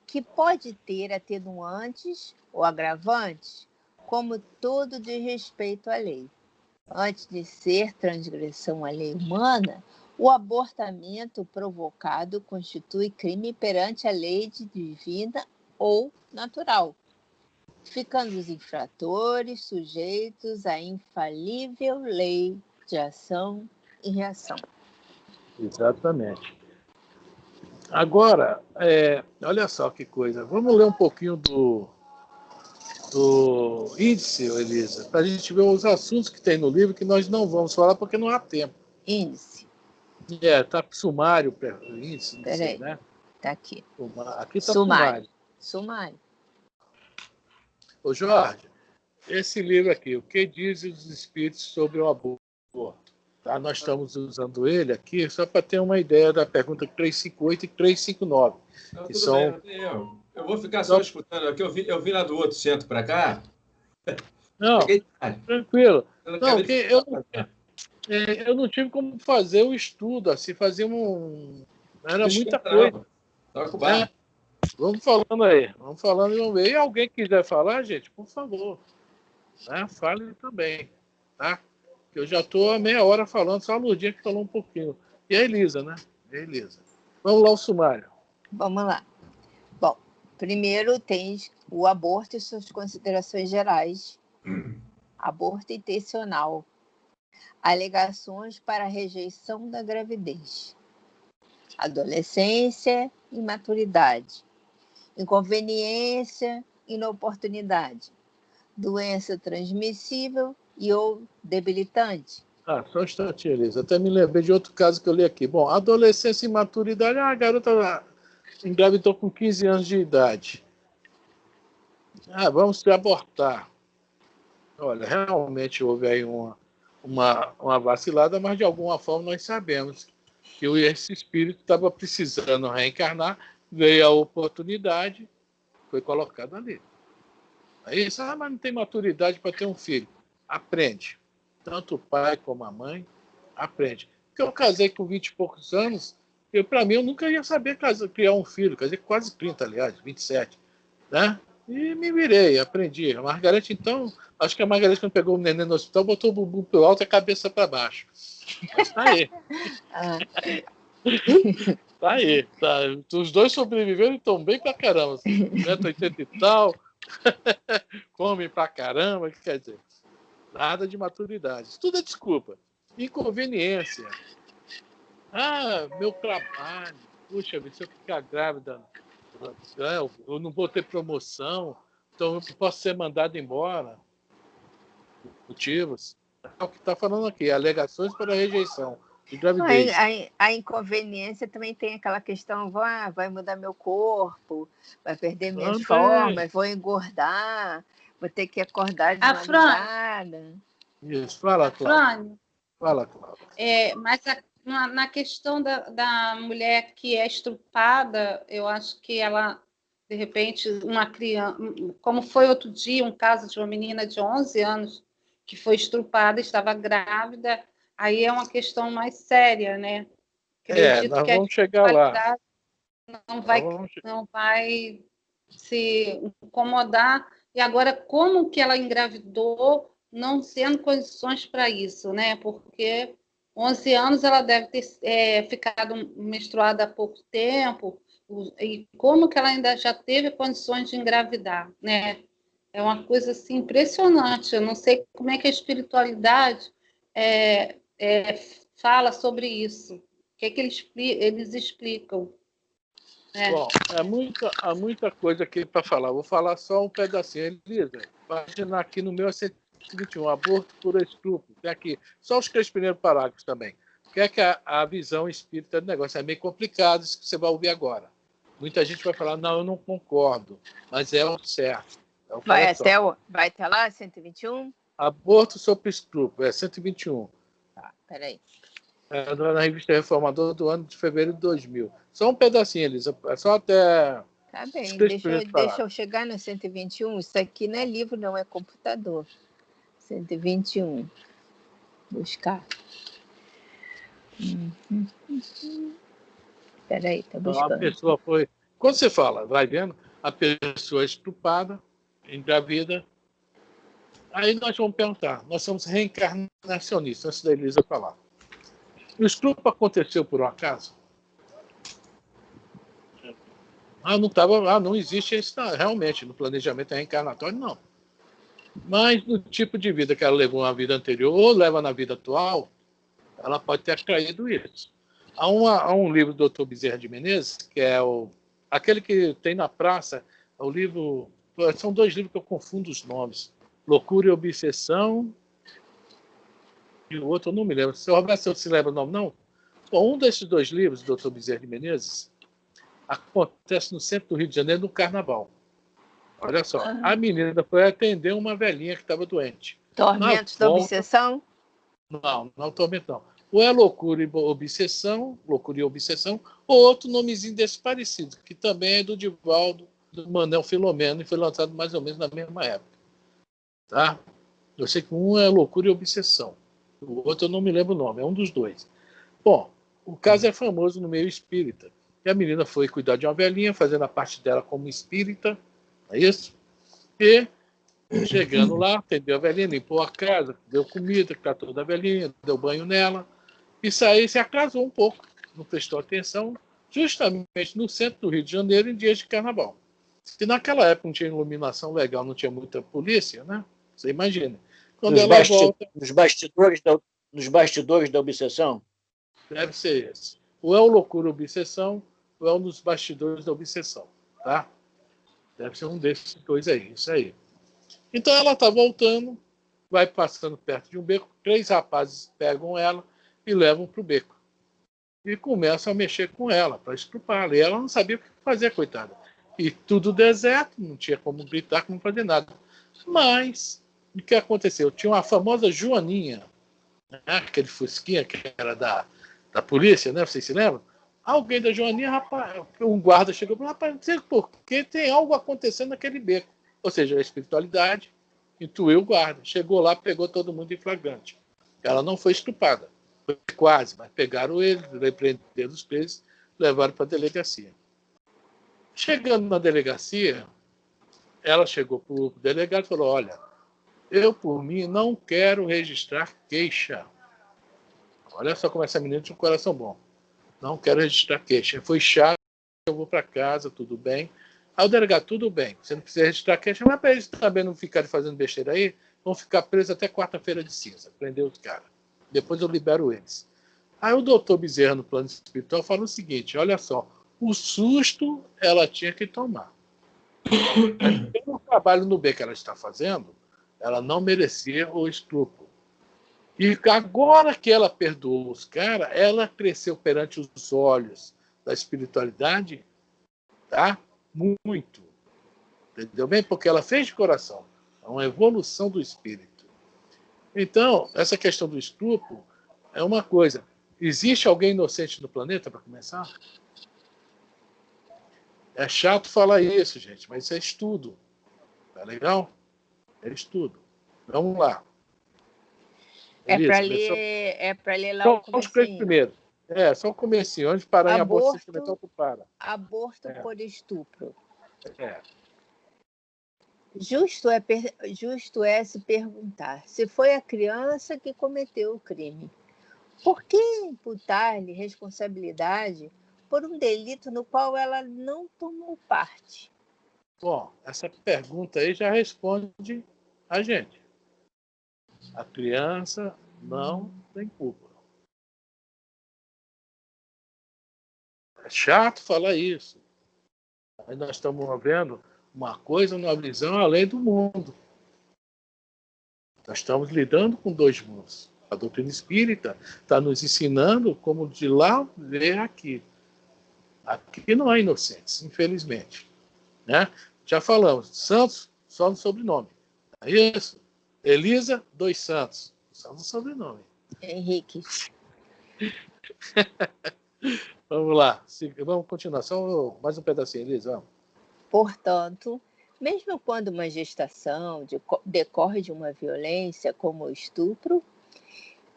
que pode ter atenuantes ou agravantes, como todo desrespeito à lei. Antes de ser transgressão à lei humana, o abortamento provocado constitui crime perante a lei divina ou natural, ficando os infratores sujeitos à infalível lei de ação e reação. Exatamente. Agora, olha só que coisa. Vamos ler um pouquinho do índice, Elisa, para a gente ver os assuntos que tem no livro que nós não vamos falar porque não há tempo. Índice. Tá sumário, índice, não sei, né? Tá aqui. Aqui está sumário. Sumário. Ô, Jorge, esse livro aqui, O que dizem os espíritos sobre o aborto? Tá? Nós estamos usando ele aqui só para ter uma ideia da pergunta 358 e 359. Não, que tudo são... bem, eu vou ficar só escutando aqui. Eu vi lá do outro centro para cá. Não, tranquilo. Não, eu não tive como fazer o estudo, assim, fazer era muita coisa. Vamos falando aí, vamos falando e vamos ver. E alguém quiser falar, gente, por favor, né? Fale também, tá? Que eu já estou há meia hora falando, só a Lurdinha que falou um pouquinho. E a Elisa, né? Vamos lá ao sumário. Vamos lá. Bom, primeiro tem o aborto e suas considerações gerais. Aborto intencional. Alegações para rejeição da gravidez. Adolescência e maturidade. Inconveniência, inoportunidade. Doença transmissível e ou debilitante. Só um instantinho, Elisa. Até me lembrei de outro caso que eu li aqui. Bom, adolescência e maturidade. A garota engravidou com 15 anos de idade. Vamos abortar. Olha, realmente houve aí uma vacilada, mas de alguma forma nós sabemos que esse espírito estava precisando reencarnar, veio a oportunidade, foi colocado ali. É isso, mas não tem maturidade para ter um filho. Aprende. Tanto o pai como a mãe, aprende. Porque eu casei com 20 e poucos anos, para mim eu nunca ia saber criar um filho, casei com quase 30, aliás, 27, né? E me virei, aprendi. A Margarete, então, acho que a Margarete, quando pegou o neném no hospital, botou o bumbum pro alto e a cabeça para baixo. Mas tá aí. Tá aí. Tá. Os dois sobreviveram e estão bem pra caramba. 180 e tal. Comem pra caramba. Que quer dizer? Nada de maturidade. Isso tudo é desculpa. Inconveniência. Meu trabalho. Puxa, se eu ficar grávida, eu não vou ter promoção, então eu posso ser mandado embora. Motivos. É o que está falando aqui, alegações para rejeição de gravidez. A inconveniência também tem aquela questão, vai mudar meu corpo, vai perder minhas formas, vou engordar, vou ter que acordar de madrugada. Isso, fala, Cláudia. Fala, Cláudia. Mas na questão da mulher que é estrupada, eu acho que ela, de repente, uma criança, como foi outro dia, um caso de uma menina de 11 anos que foi estrupada, estava grávida, aí é uma questão mais séria, né? Acredito nós vamos chegar lá. Não vai se incomodar. E agora, como que ela engravidou, não tendo condições para isso, né? Porque 11 anos ela deve ter ficado menstruada há pouco tempo, e como que ela ainda já teve condições de engravidar, né? É uma coisa assim, impressionante. Eu não sei como é que a espiritualidade fala sobre isso. O que é que eles explicam? Bom, há muita coisa aqui para falar. Vou falar só um pedacinho. Elisa, página aqui no meu é 121, aborto por estupro. Tem aqui só os 3 primeiros parágrafos também. O que é que a visão espírita do negócio? É meio complicado isso que você vai ouvir agora. Muita gente vai falar, não, eu não concordo, mas é o certo. Vai até lá, 121? Aborto sob estupro, 121. Tá, peraí. Na revista Reformador do ano de fevereiro de 2000. Só um pedacinho, Elisa. Só até... Tá bem, deixa eu chegar no 121. Isso aqui não é livro, não, é computador. 121. Buscar. Peraí, tá buscando. A pessoa foi... Quando você fala, vai vendo, a pessoa é estuprada, engravida, Aí nós vamos perguntar, nós somos reencarnacionistas, antes da Elisa falar. O estupro aconteceu por um acaso? Não existe isso realmente no planejamento reencarnatório, não. Mas no tipo de vida que ela levou na vida anterior ou leva na vida atual, ela pode ter atraído isso. Há um livro do Dr. Bezerra de Menezes, que é aquele que tem na praça, o livro... São 2 livros que eu confundo os nomes. Loucura e Obsessão, e o outro eu não me lembro. Se o Roberto se lembra o nome, não? Bom, um desses 2 livros, do Dr. Bezerra de Menezes, acontece no centro do Rio de Janeiro, no Carnaval. Olha só, a menina foi atender uma velhinha que estava doente. Tormentos da Obsessão? Não é o Tormento, não. Ou é Loucura e Obsessão, ou outro nomezinho desse parecido, que também é do Divaldo, do Manuel Filomeno, e foi lançado mais ou menos na mesma época. Tá? Eu sei que um é Loucura e Obsessão. O outro eu não me lembro o nome, é um dos 2. Bom, o caso é famoso no meio espírita. E a menina foi cuidar de uma velhinha, fazendo a parte dela como espírita, é isso? E, chegando lá, atendeu a velhinha, limpou a casa, deu comida, tratou da velhinha, deu banho nela, e saiu, se atrasou um pouco, não prestou atenção, justamente no centro do Rio de Janeiro, em dias de carnaval. Se naquela época não tinha iluminação legal, não tinha muita polícia, né? Você imagina. Quando ela volta... Nos bastidores da obsessão? Deve ser esse. Ou é o Loucura Obsessão, ou é um dos bastidores da obsessão, tá? Deve ser um desses 2 aí, isso aí. Então ela está voltando, vai passando perto de um beco, 3 rapazes pegam ela e levam para o beco. E começam a mexer com ela, para estrupá-la. E ela não sabia o que fazer, coitada. E tudo deserto, não tinha como gritar, como fazer nada. Mas, o que aconteceu? Tinha uma famosa Joaninha, né? Aquele fusquinha que era da polícia, né? Vocês se lembram? Alguém da Joaninha, rapaz, um guarda chegou e falou, rapaz, não sei por que tem algo acontecendo naquele beco. Ou seja, a espiritualidade intuiu o guarda. Chegou lá, pegou todo mundo em flagrante. Ela não foi estuprada. Foi quase, mas pegaram ele, repreenderam os presos, levaram para a delegacia. Chegando na delegacia, ela chegou para o delegado e falou, olha, eu, por mim, não quero registrar queixa. Olha só como essa menina tinha um coração bom. Não quero registrar queixa. Foi chato, eu vou para casa, tudo bem. Aí o delegado, tudo bem, você não precisa registrar queixa, mas para eles também não ficarem fazendo besteira aí, vão ficar presos até quarta-feira de cinza. Prendeu os caras. Depois eu libero eles. Aí o doutor Bezerra, no plano espiritual, fala o seguinte, olha só, o susto ela tinha que tomar. Mas pelo trabalho no bem que ela está fazendo, ela não merecia o estupro. E agora que ela perdoou os caras, ela cresceu perante os olhos da espiritualidade, tá? Muito. Entendeu bem? Porque ela fez de coração. É uma evolução do espírito. Então, essa questão do estupro é uma coisa. Existe alguém inocente no planeta, para começar? É chato falar isso, gente, mas isso é estudo. Tá legal? É estudo. Vamos lá. É para ler lá o comecinho. Primeiro. Só o comecinho. Onde parar em aborto sentimental, tu para. Aborto por estupro. É. Justo é se perguntar se foi a criança que cometeu o crime. Por que imputar-lhe responsabilidade por um delito no qual ela não tomou parte? Bom, essa pergunta aí já responde a gente. A criança não tem culpa. É chato falar isso. Aí nós estamos vendo uma coisa, uma visão além do mundo. Nós estamos lidando com 2 mundos. A doutrina espírita está nos ensinando como de lá ver aqui. Aqui não há inocentes, infelizmente. Né? Já falamos, Santos só no sobrenome. É isso? Elisa, 2 Santos. Só no sobrenome. Henrique. Vamos lá. Vamos continuar. Só mais um pedacinho, Elisa. Vamos. Portanto, mesmo quando uma gestação decorre de uma violência como o estupro,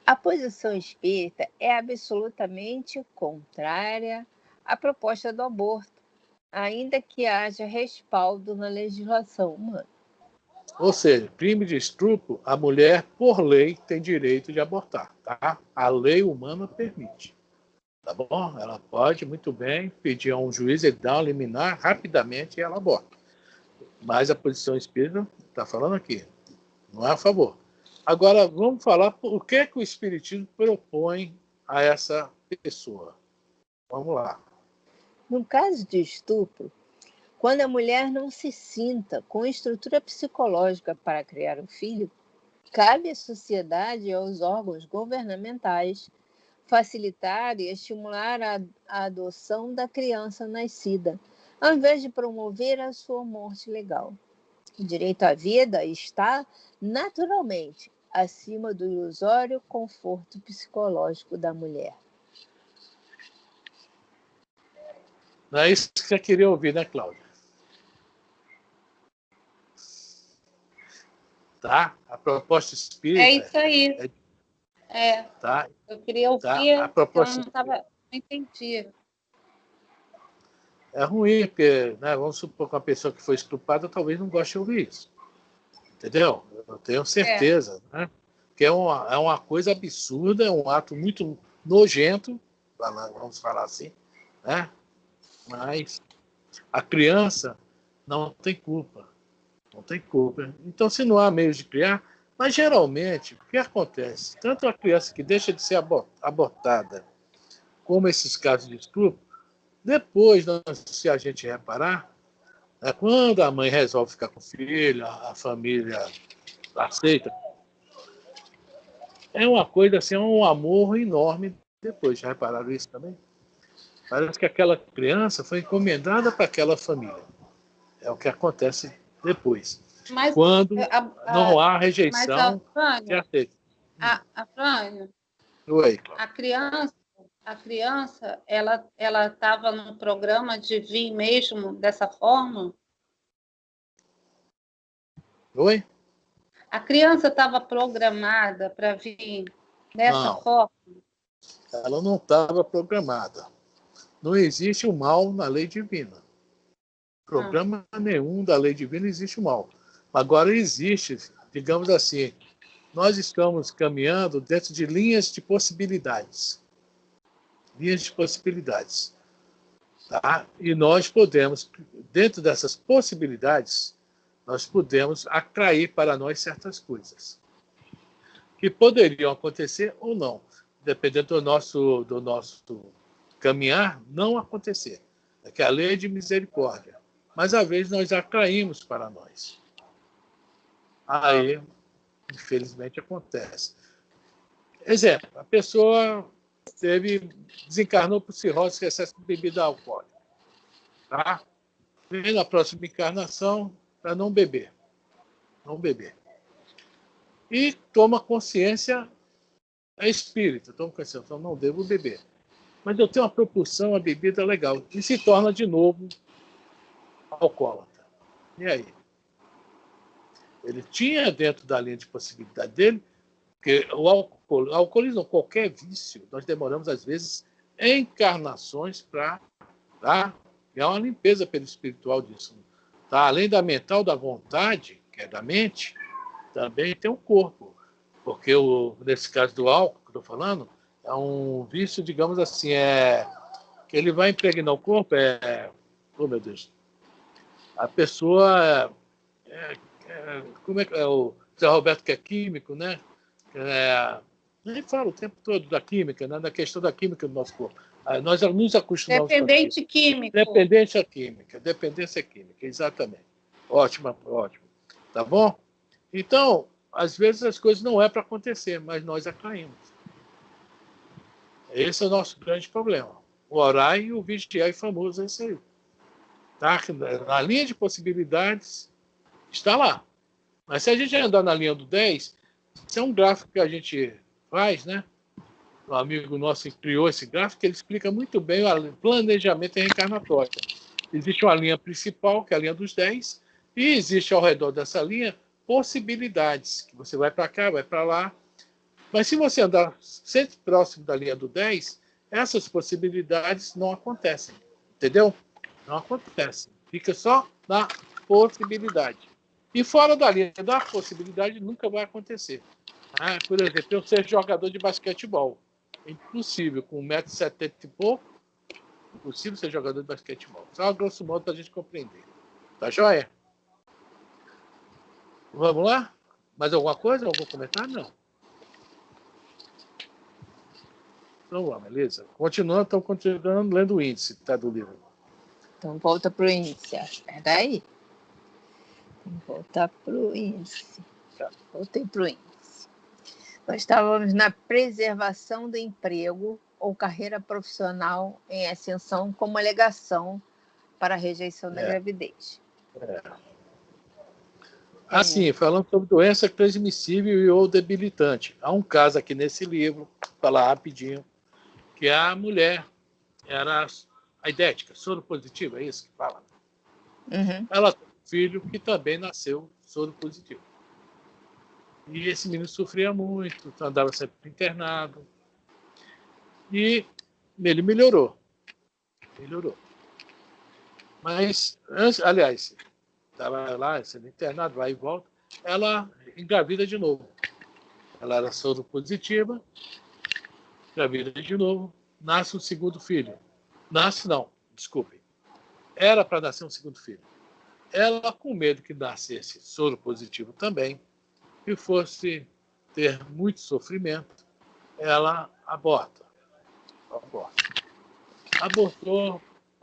a posição espírita é absolutamente contrária à proposta do aborto, ainda que haja respaldo na legislação humana. Ou seja, crime de estupro, a mulher, por lei, tem direito de abortar. Tá? A lei humana permite. Tá bom? Ela pode, muito bem, pedir a um juiz, ele dá uma liminar rapidamente e ela aborta. Mas a posição espírita está falando aqui, não é a favor. Agora, vamos falar o que é que o Espiritismo propõe a essa pessoa. Vamos lá. No caso de estupro, quando a mulher não se sinta com estrutura psicológica para criar um filho, cabe à sociedade e aos órgãos governamentais facilitar e estimular a adoção da criança nascida, ao invés de promover a sua morte legal. O direito à vida está, naturalmente, acima do ilusório conforto psicológico da mulher. Não é isso que você queria ouvir, né, Cláudia? Tá? A proposta espírita... É isso aí. Tá? Eu queria ouvir, tá? A proposta... eu não entendi. É ruim, porque, né, vamos supor que uma pessoa que foi estuprada talvez não goste de ouvir isso. Entendeu? Eu tenho certeza. Né? Que é uma coisa absurda, é um ato muito nojento, vamos falar assim, né? Mas a criança não tem culpa. Não tem culpa. Então, se não há meios de criar, mas geralmente, o que acontece? Tanto a criança que deixa de ser abortada, como esses casos de estupro, depois, se a gente reparar, quando a mãe resolve ficar com o filho, a família aceita, é uma coisa assim, é um amor enorme depois. Já repararam isso também? Parece que aquela criança foi encomendada para aquela família. É o que acontece depois. Mas, quando não há rejeição, se aceita. Afrânio, Oi, a criança, ela estava no programa de vir mesmo dessa forma? Oi? A criança estava programada para vir dessa forma? Ela não estava programada. Não existe o mal na lei divina. Programa nenhum da lei divina existe o mal. Agora existe, digamos assim, nós estamos caminhando dentro de linhas de possibilidades. Linhas de possibilidades. Tá? E nós podemos, dentro dessas possibilidades, nós podemos atrair para nós certas coisas que poderiam acontecer ou não, dependendo do nosso caminhar, não acontecer. É que a lei é de misericórdia. Mas, às vezes, nós atraímos para nós. Aí, infelizmente, acontece. Exemplo, a pessoa desencarnou por cirrose de excesso de bebida alcoólica. Tá? Vem na próxima encarnação para não beber. Não beber. E toma consciência, é espírita, toma consciência, então não devo beber. Mas eu tenho uma propulsão à bebida legal. E se torna de novo alcoólatra. E aí? Ele tinha dentro da linha de possibilidade dele, que o alcoolismo, qualquer vício, nós demoramos, às vezes, encarnações para ganhar uma limpeza pelo espiritual disso. Tá? Além da mental, da vontade, que é da mente, também tem o corpo. Porque, nesse caso do álcool que eu estou falando, é um vício, digamos assim, que ele vai impregnar o corpo, oh, meu Deus, a pessoa, como é que é o Zé Roberto, que é químico, né? Nem fala o tempo todo da química, né? Da questão da química do nosso corpo. Nós nos acostumamos dependente químico. Dependência química, exatamente. Ótimo. Tá bom? Então, às vezes as coisas não é para acontecer, mas nós atraímos. Esse é o nosso grande problema. O orar e o vigiar é famoso, é isso aí. Tá? Na linha de possibilidades, está lá. Mas se a gente andar na linha do 10, isso é um gráfico que a gente faz, né? Um amigo nosso criou esse gráfico, ele explica muito bem o planejamento reencarnatório. Existe uma linha principal, que é a linha dos 10, e existe ao redor dessa linha possibilidades, que você vai para cá, vai para lá. Mas se você andar sempre próximo da linha do 10, essas possibilidades não acontecem. Entendeu? Não acontecem. Fica só na possibilidade. E fora da linha da possibilidade, nunca vai acontecer. Por exemplo, eu ser jogador de basquetebol. É impossível, com 1,70 m e pouco, impossível ser jogador de basquetebol. Só a grosso modo para a gente compreender. Tá joia? Vamos lá? Mais alguma coisa? Algum comentário? Não. Então vamos, beleza? Estamos continuando lendo o índice, tá, do livro. Então volta para o índice. Espera aí. Voltar para o índice. Pronto, voltei para o índice. Nós estávamos na preservação do emprego ou carreira profissional em ascensão como alegação para a rejeição da gravidez. Assim, falando sobre doença transmissível e ou debilitante. Há um caso aqui nesse livro, vou falar rapidinho, que a mulher era aidética, soro positivo, é isso que fala? Uhum. Ela tem um filho que também nasceu soro positivo. E esse menino sofria muito, andava sempre internado. E ele melhorou. Mas, aliás, estava lá, sendo internado, vai e volta, ela engravida de novo. Ela era soro positiva, engravida de novo, nasce um segundo filho. Era para nascer um segundo filho. Ela, com medo que nascesse soro positivo também, e fosse ter muito sofrimento, ela abortou. Abortou,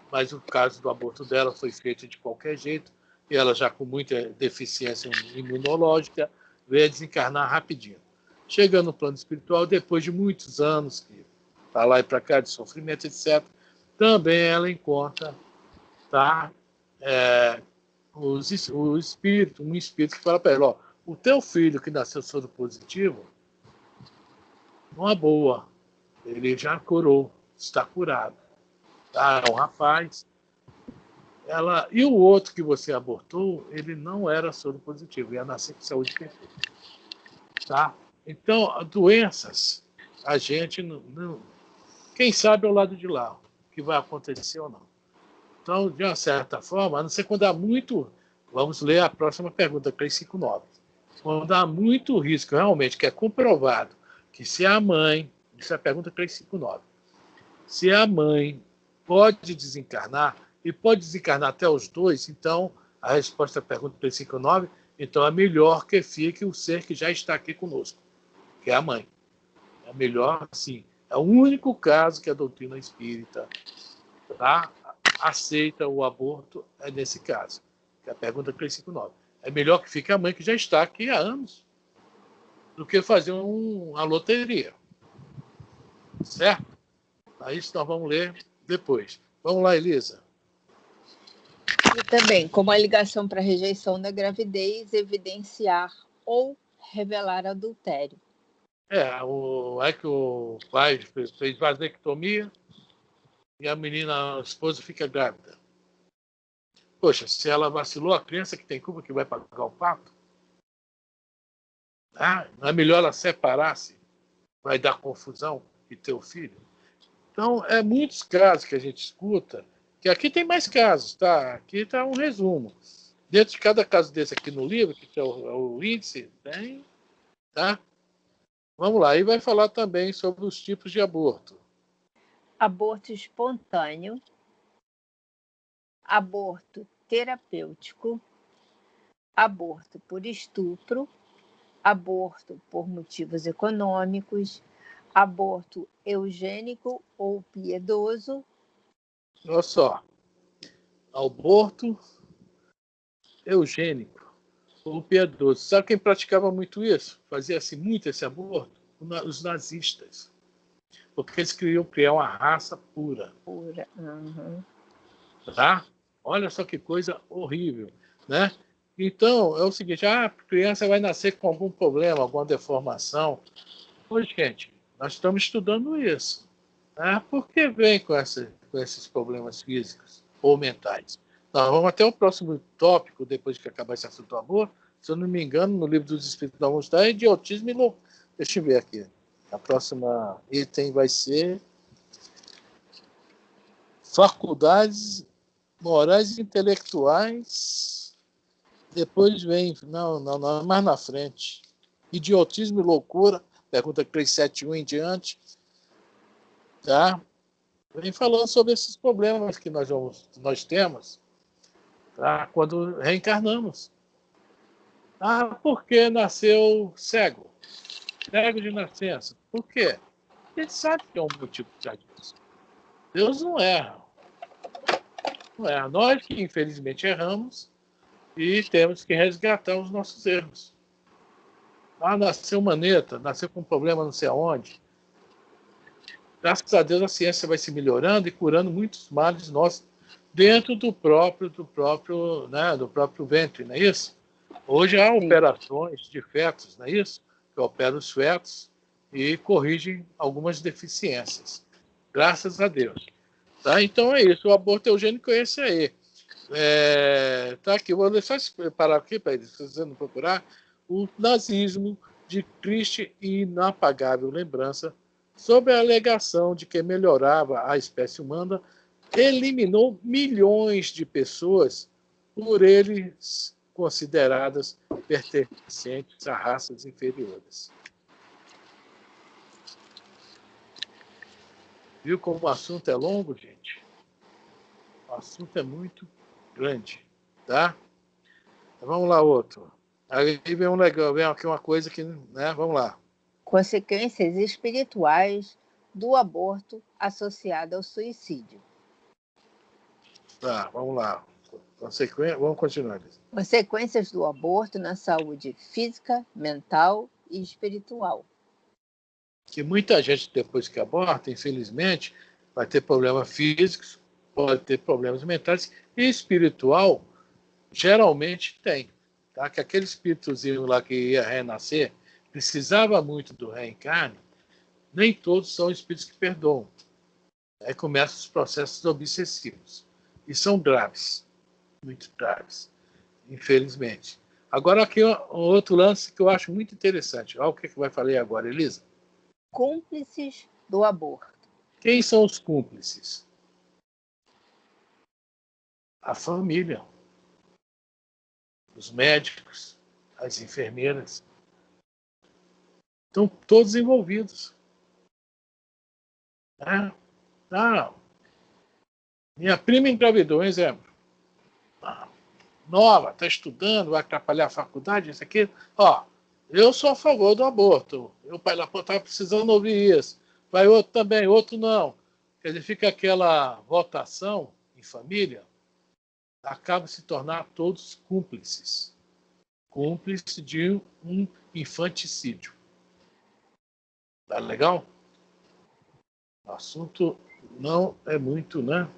mas o caso do aborto dela foi feito de qualquer jeito, e ela já com muita deficiência imunológica, veio a desencarnar rapidinho. Chegando no plano espiritual, depois de muitos anos, que para lá e para cá, de sofrimento, etc., também ela encontra um espírito que fala para ela, o teu filho que nasceu soro positivo, numa boa, ele já curou, está curado. É um rapaz. E o outro que você abortou, ele não era soro positivo, ia nascer com saúde perfeita. Tá? Então, doenças, a gente não. Quem sabe ao lado de lá, o que vai acontecer ou não. Então, de uma certa forma, a não ser quando há muito. Vamos ler a próxima pergunta, 359. Quando há muito risco, realmente, que é comprovado que se a mãe. Isso é a pergunta 359. Se a mãe pode desencarnar, e pode desencarnar até os dois, então, a resposta à pergunta 359, então é melhor que fique o ser que já está aqui conosco, que é a mãe. É melhor, sim. É o único caso que a doutrina espírita aceita o aborto, é nesse caso, que é a pergunta 359. É melhor que fique a mãe que já está aqui há anos, do que fazer uma loteria. Certo? Aí isso nós vamos ler depois. Vamos lá, Elisa. E também, como a ligação para a rejeição da gravidez, evidenciar ou revelar adultério. É que o pai fez vasectomia e a esposa fica grávida. Poxa, se ela vacilou, a criança que tem culpa que vai pagar o pato? Não é melhor ela separar-se? Vai dar confusão e ter o filho? Então, muitos casos que a gente escuta, que aqui tem mais casos, tá? Aqui está um resumo. Dentro de cada caso desse aqui no livro, que é o índice, tem, tá? Vamos lá, aí vai falar também sobre os tipos de aborto. Aborto espontâneo, aborto terapêutico, aborto por estupro, aborto por motivos econômicos, aborto eugênico ou piedoso. Olha só, aborto eugênico ou piedoso. Sabe quem praticava muito isso? Fazia assim, muito esse aborto? Os nazistas. Porque eles queriam criar uma raça pura. Uhum. Tá? Olha só que coisa horrível, né? Então, é o seguinte, a criança vai nascer com algum problema, alguma deformação. Pois, gente, nós estamos estudando isso. Né? Por que vem com esses problemas físicos ou mentais? Nós vamos até o próximo tópico, depois que acabar esse assunto do amor. Se eu não me engano, no livro dos Espíritos nós vamos estar idiotismo e deixa eu ver aqui. A próxima item vai ser faculdades morais e intelectuais Depois vem, não, mais na frente. Idiotismo e loucura, pergunta 371 em diante, tá? Vem falando sobre esses problemas que nós temos, tá? Quando reencarnamos. Por que nasceu cego? Cego de nascença. Por quê? A gente sabe que é um motivo para isso. Deus não erra. Não erra. Nós que infelizmente erramos e temos que resgatar os nossos erros. Nasceu maneta, nasceu com um problema não sei aonde. Graças a Deus a ciência vai se melhorando e curando muitos males nossos dentro do próprio ventre, não é isso? Hoje há operações de fetos, não é isso? Que operam os fetos e corrigem algumas deficiências. Graças a Deus. Tá? Então é isso, o aborto eugênico é esse aí. Tá aqui, vou só parar aqui para eles, se vocês não procurar, o nazismo de triste e inapagável lembrança sob a alegação de que melhorava a espécie humana, eliminou milhões de pessoas por eles consideradas pertencentes a raças inferiores. Viu como o assunto é longo, gente? O assunto é muito grande, tá? Vamos lá, outro. Aí vem aqui uma coisa que, né? Vamos lá. Consequências espirituais do aborto associado ao suicídio. Tá, vamos lá. Vamos continuar. Consequências do aborto na saúde física, mental e espiritual. Que muita gente, depois que aborta, infelizmente, vai ter problemas físicos, pode ter problemas mentais, e espiritual, geralmente tem. Tá? Que aquele espíritozinho lá que ia renascer, precisava muito do reencarne, nem todos são espíritos que perdoam. Aí começam os processos obsessivos. E são graves, muito graves, infelizmente. Agora aqui um outro lance que eu acho muito interessante. Olha o que vai falar agora, Elisa. Cúmplices do aborto. Quem são os cúmplices? A família, os médicos, as enfermeiras. Estão todos envolvidos. Minha prima engravidou, um exemplo. Nova, está estudando, vai atrapalhar a faculdade, isso aqui. Eu sou a favor do aborto. Meu pai lá estava precisando ouvir isso. Vai outro também, outro não. Quer dizer, fica aquela votação em família, acaba se tornar todos cúmplices. Cúmplice de um infanticídio. Tá legal? O assunto não é muito, né?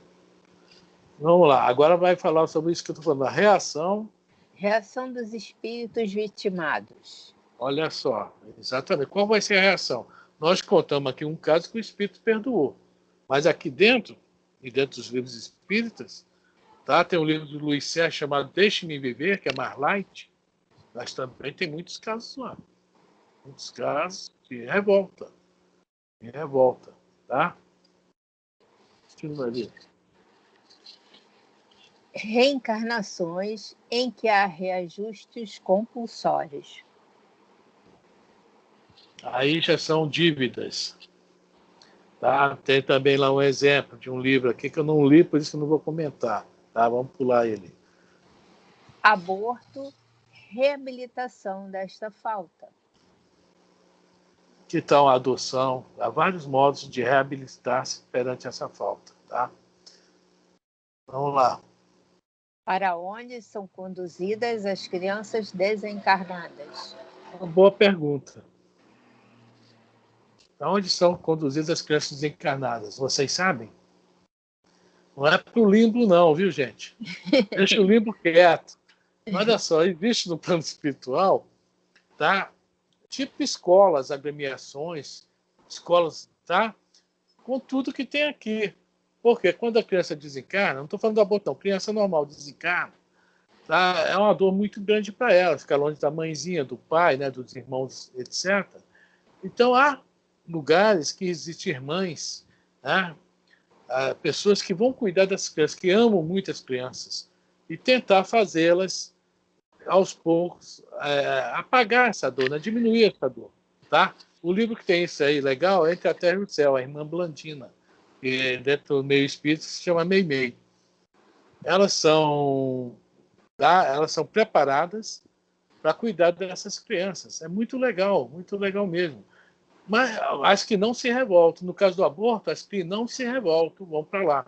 Vamos lá, agora vai falar sobre isso que eu estou falando, a reação. Reação dos espíritos vitimados. Olha só, exatamente. Qual vai ser a reação? Nós contamos aqui um caso que o espírito perdoou. Mas aqui dentro, e dentro dos livros espíritas, tá? Tem um livro do Luiz Sérgio chamado Deixe-me Viver, que é mais light, mas também tem muitos casos lá. Muitos casos de revolta. De revolta, tá? Continua ali. Reencarnações em que há reajustes compulsórios. Aí já são dívidas. Tá? Tem também lá um exemplo de um livro aqui que eu não li, por isso que eu não vou comentar. Tá? Vamos pular ele. Aborto, reabilitação desta falta. Que tal a adoção? Há vários modos de reabilitar-se perante essa falta. Tá? Vamos lá. Para onde são conduzidas as crianças desencarnadas? Uma boa pergunta. Para onde são conduzidas as crianças desencarnadas? Vocês sabem? Não é para o limbo não, viu, gente? Deixa o limbo quieto. Olha só, existe no plano espiritual, tá? Tipo escolas, agremiações, escolas, tá? Com tudo que tem aqui. Porque quando a criança desencarna, não estou falando do aborto, não, criança normal desencarna, tá? É uma dor muito grande para ela, ficar longe da mãezinha, do pai, né, dos irmãos, etc. Então, há lugares que existem irmãs, né? Pessoas que vão cuidar das crianças, que amam muito as crianças, e tentar fazê-las aos poucos, apagar essa dor, né? Diminuir essa dor. Tá? O livro que tem isso aí legal é Entre a Terra e o Céu, a irmã Blandina, que dentro do meio espírita se chama Meimei. Elas são preparadas para cuidar dessas crianças. É muito legal mesmo. Mas as que não se revoltam, no caso do aborto, as que não se revoltam vão para lá.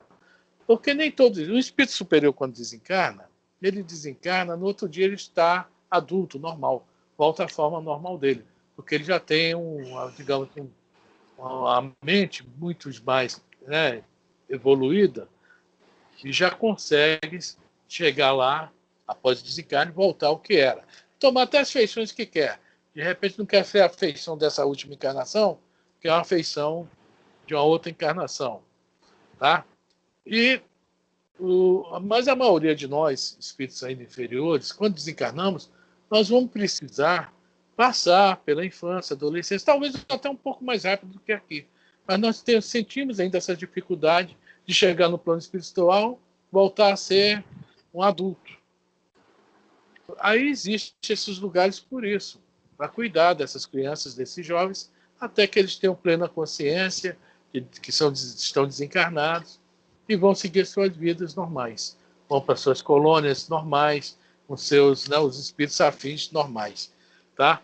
Porque nem todos. O espírito superior, quando desencarna, ele desencarna, no outro dia ele está adulto, normal, volta à forma normal dele. Porque ele já tem uma mente muito mais, né, evoluída e já consegue chegar lá, após o desencarne, voltar ao que era. Tomar até as feições que quer. De repente não quer ser a feição dessa última encarnação, que é uma feição de uma outra encarnação. Tá? Mas a maioria de nós, espíritos ainda inferiores, quando desencarnamos, nós vamos precisar passar pela infância, adolescência, talvez até um pouco mais rápido do que aqui. Mas nós sentimos ainda essa dificuldade de chegar no plano espiritual, voltar a ser um adulto. Aí existem esses lugares por isso, para cuidar dessas crianças, desses jovens, até que eles tenham plena consciência que estão desencarnados e vão seguir suas vidas normais. Vão para suas colônias normais, com seus, né, os espíritos afins normais. Tá?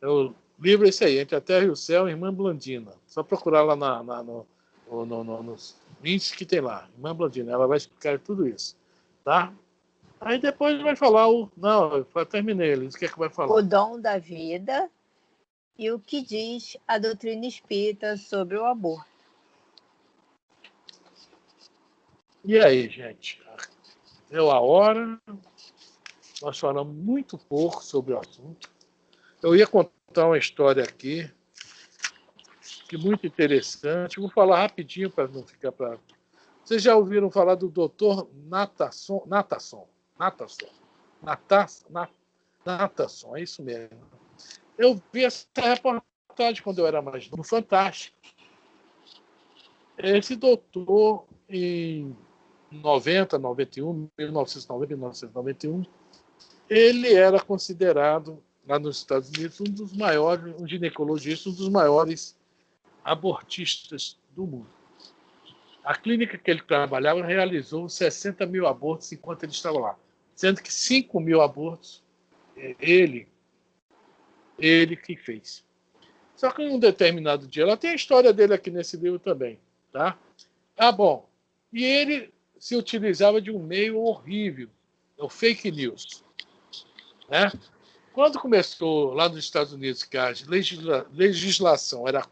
O livro é esse aí, Entre a Terra e o Céu, Irmã Blandina. Só procurar lá nos índices que tem lá, Irmã Blandina, ela vai explicar tudo isso. Tá? Aí depois vai falar Não, eu terminei, Elis, o que é que vai falar? O dom da vida e o que diz a doutrina espírita sobre o aborto. E aí, gente? Deu a hora, nós falamos muito pouco sobre o assunto. Eu ia contar uma história aqui, que é muito interessante. Vou falar rapidinho para não ficar para... Vocês já ouviram falar do Dr. Natasson, é isso mesmo. Eu vi essa reportagem quando eu era mais novo, no Fantástico. Esse doutor, em 1991, ele era considerado, lá nos Estados Unidos, um ginecologista, um dos maiores abortistas do mundo. A clínica que ele trabalhava realizou 60 mil abortos enquanto ele estava lá, sendo que 5 mil abortos ele que fez. Só que em um determinado dia, ela tem a história dele aqui nesse livro também, tá? Bom. E ele se utilizava de um meio horrível, o fake news, né? Quando começou lá nos Estados Unidos que a legislação era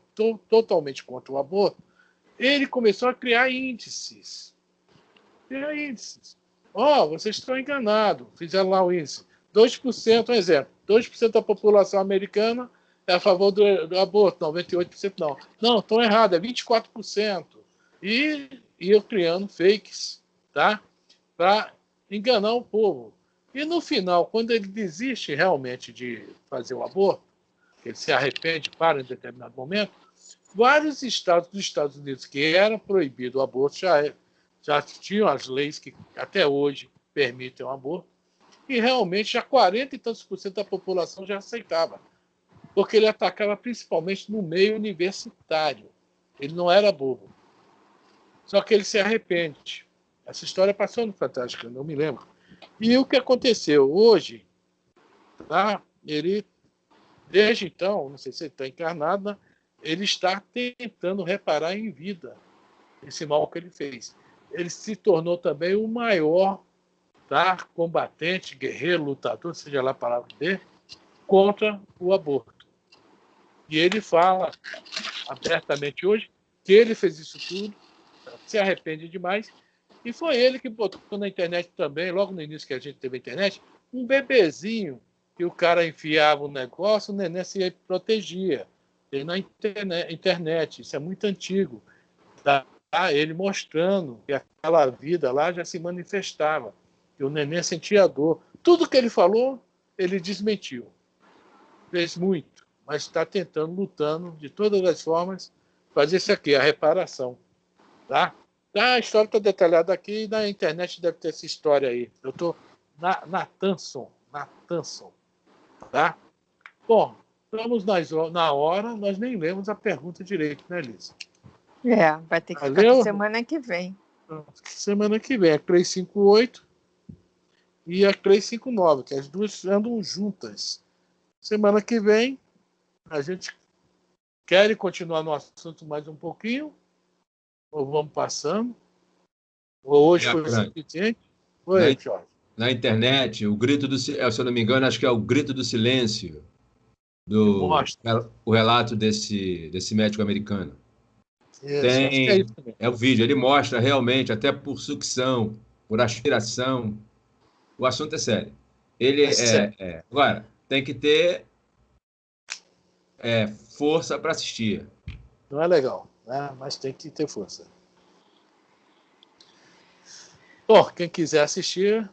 totalmente contra o aborto, ele começou a criar índices. Vocês estão enganados. Fizeram lá o índice. 2%, um exemplo. 2% da população americana é a favor do aborto, 98% não. Não, estão errados, é 24%. E iam criando fakes, tá? Para enganar o povo. E no final, quando ele desiste realmente de fazer o aborto, ele se arrepende, para em determinado momento, vários estados dos Estados Unidos que era proibido o aborto já tinham as leis que até hoje permitem o aborto, e realmente já 40 e tantos por cento da população já aceitava, porque ele atacava principalmente no meio universitário. Ele não era bobo. Só que ele se arrepende. Essa história passou no Fantástico, eu não me lembro. E o que aconteceu hoje, tá? Ele, desde então, não sei se ele está encarnado, né? Ele está tentando reparar em vida esse mal que ele fez. Ele se tornou também o maior, tá, combatente, guerreiro, lutador, seja lá a palavra dele, contra o aborto. E ele fala abertamente hoje que ele fez isso tudo, se arrepende demais, e foi ele que botou na internet também, logo no início que a gente teve a internet, um bebezinho que o cara enfiava o negócio, o neném se protegia. Na internet, isso é muito antigo, tá? Ele mostrando que aquela vida lá já se manifestava, que o neném sentia dor. Tudo que ele falou, ele desmentiu. Fez muito, mas está tentando, lutando de todas as formas, fazer isso aqui, a reparação. Tá? A história está detalhada aqui, na internet deve ter essa história aí. Eu estou Natasson, Natanson. Tá? Bom, estamos na hora, nós nem lemos a pergunta direito, né, Lisa? Vai ter que ficar para semana que vem. Semana que vem, a 358 e a 359, que as duas andam juntas. Semana que vem, a gente quer continuar no assunto mais um pouquinho, ou vamos passando, ou hoje foi suficiente. Oi, Jorge. Na internet, o grito do se eu não me engano, acho que é o grito do silêncio, o relato desse médico americano. Isso, é o vídeo, ele mostra realmente, até por sucção, por aspiração, o assunto é sério. Ele agora, tem que ter força para assistir. Não é legal, né? Mas tem que ter força. Quem quiser assistir,